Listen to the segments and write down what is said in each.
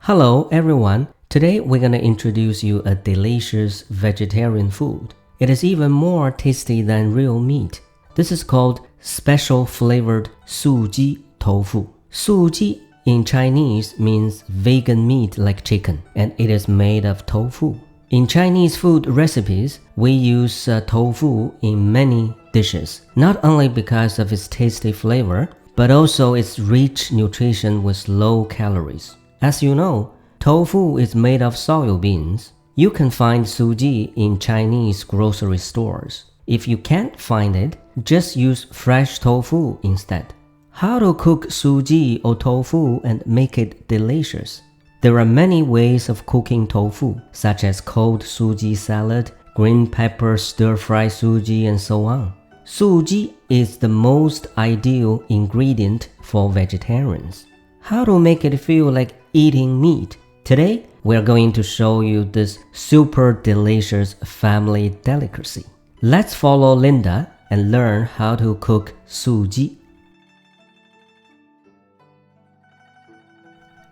Hello everyone. Today we're going to introduce you a delicious vegetarian food. It is even more tasty than real meat. This is called Special Flavored Suji Tofu. Suji in Chinese means vegan meat like chicken, and it is made of tofu. In Chinese food recipes, we use tofu in many dishes, not only because of its tasty flavor, but also its rich nutrition with low calories. As you know, tofu is made of soybeans. You can find suji in Chinese grocery stores. If you can't find it, just use fresh tofu instead. How to cook suji or tofu and make it delicious? There are many ways of cooking tofu, such as cold suji salad, green pepper stir-fry suji, and so on. Suji is the most ideal ingredient for vegetarians. How to make it feel like eating meat? Today, we're going to show you this super delicious family delicacy. Let's follow Linda and learn how to cook suji.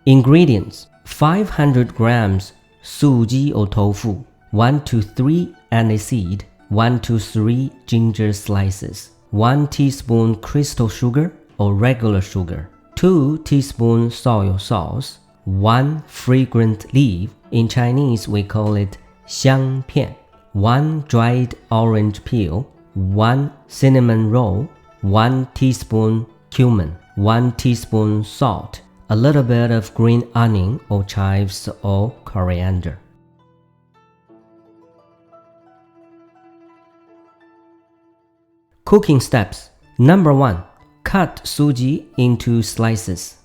Ingredients: 500 grams suji or tofu, 1 to 3 aniseed, 1 to 3 ginger slices, 1 teaspoon crystal sugar or regular sugar, 2 teaspoons soy sauce, 1 fragrant leaf, in Chinese we call it 香片, 1 dried orange peel, 1 cinnamon roll, 1 teaspoon cumin, 1 teaspoon salt, a little bit of green onion or chives or coriander. Cooking steps. Number 1. Cut suji into slices.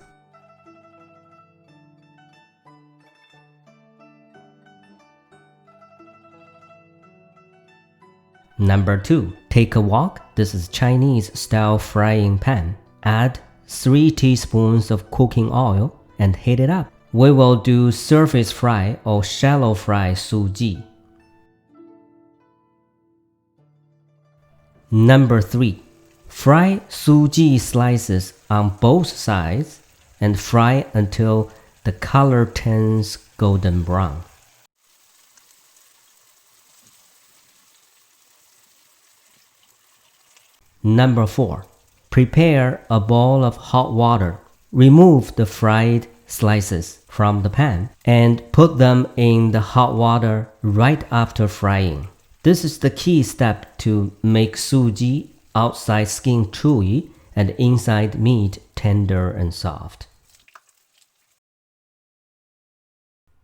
Number 2. Take a wok. This is Chinese style frying pan. Add 3 teaspoons of cooking oil and heat it up. We will do surface fry or shallow fry suji. Number 3. Fry suji slices on both sides and fry until the color turns golden brown. Number 4. Prepare a bowl of hot water. Remove the fried slices from the pan and put them in the hot water right after frying. This is the key step to make suji outside skin chewy and inside meat tender and soft.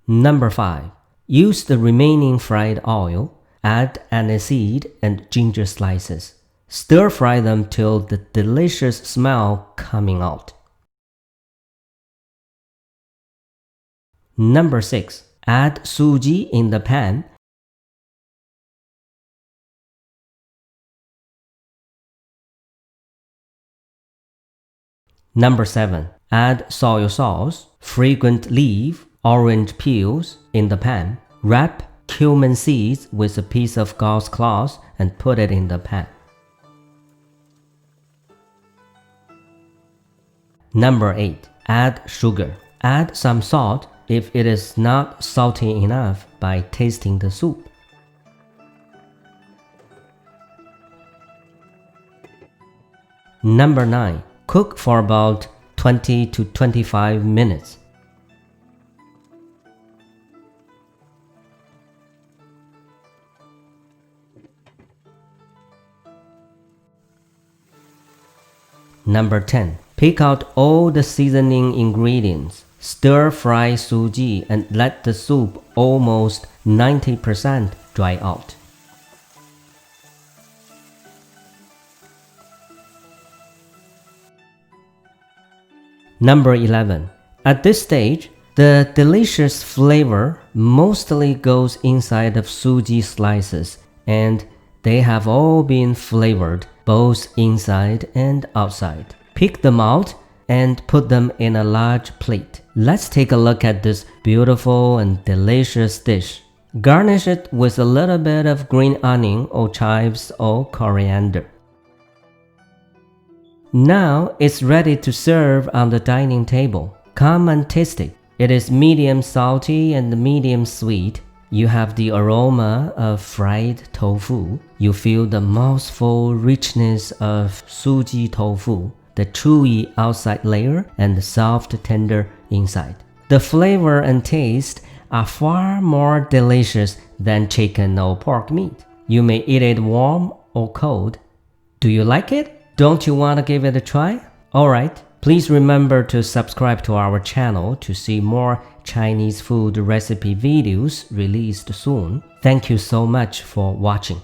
Number 5. Use the remaining fried oil, add aniseed and ginger slices. Stir fry them till the delicious smell coming out. Number 6. Add suji in the pan. Number 7. Add soy sauce, fragrant leaf, orange peels in the pan. Wrap cumin seeds with a piece of gauze cloth and put it in the pan. Number 8. Add sugar. Add some salt if it is not salty enough by tasting the soup. Number 9. Cook for about 20 to 25 minutes. Number 10. Pick out all the seasoning ingredients. Stir fry suji and let the soup almost 90% dry out. Number 11. At this stage, the delicious flavor mostly goes inside of suji slices, and they have all been flavored both inside and outside. Pick them out and put them in a large plate. Let's take a look at this beautiful and delicious dish. Garnish it with a little bit of green onion or chives or coriander. Now it's ready to serve on the dining table. Come and taste it. It is medium salty and medium sweet. You have the aroma of fried tofu. You feel the mouthful richness of suji tofu, the chewy outside layer and the soft, tender inside. The flavor and taste are far more delicious than chicken or pork meat. You may eat it warm or cold. Do you like it? Don't you want to give it a try? Alright, please remember to subscribe to our channel to see more Chinese food recipe videos released soon. Thank you so much for watching.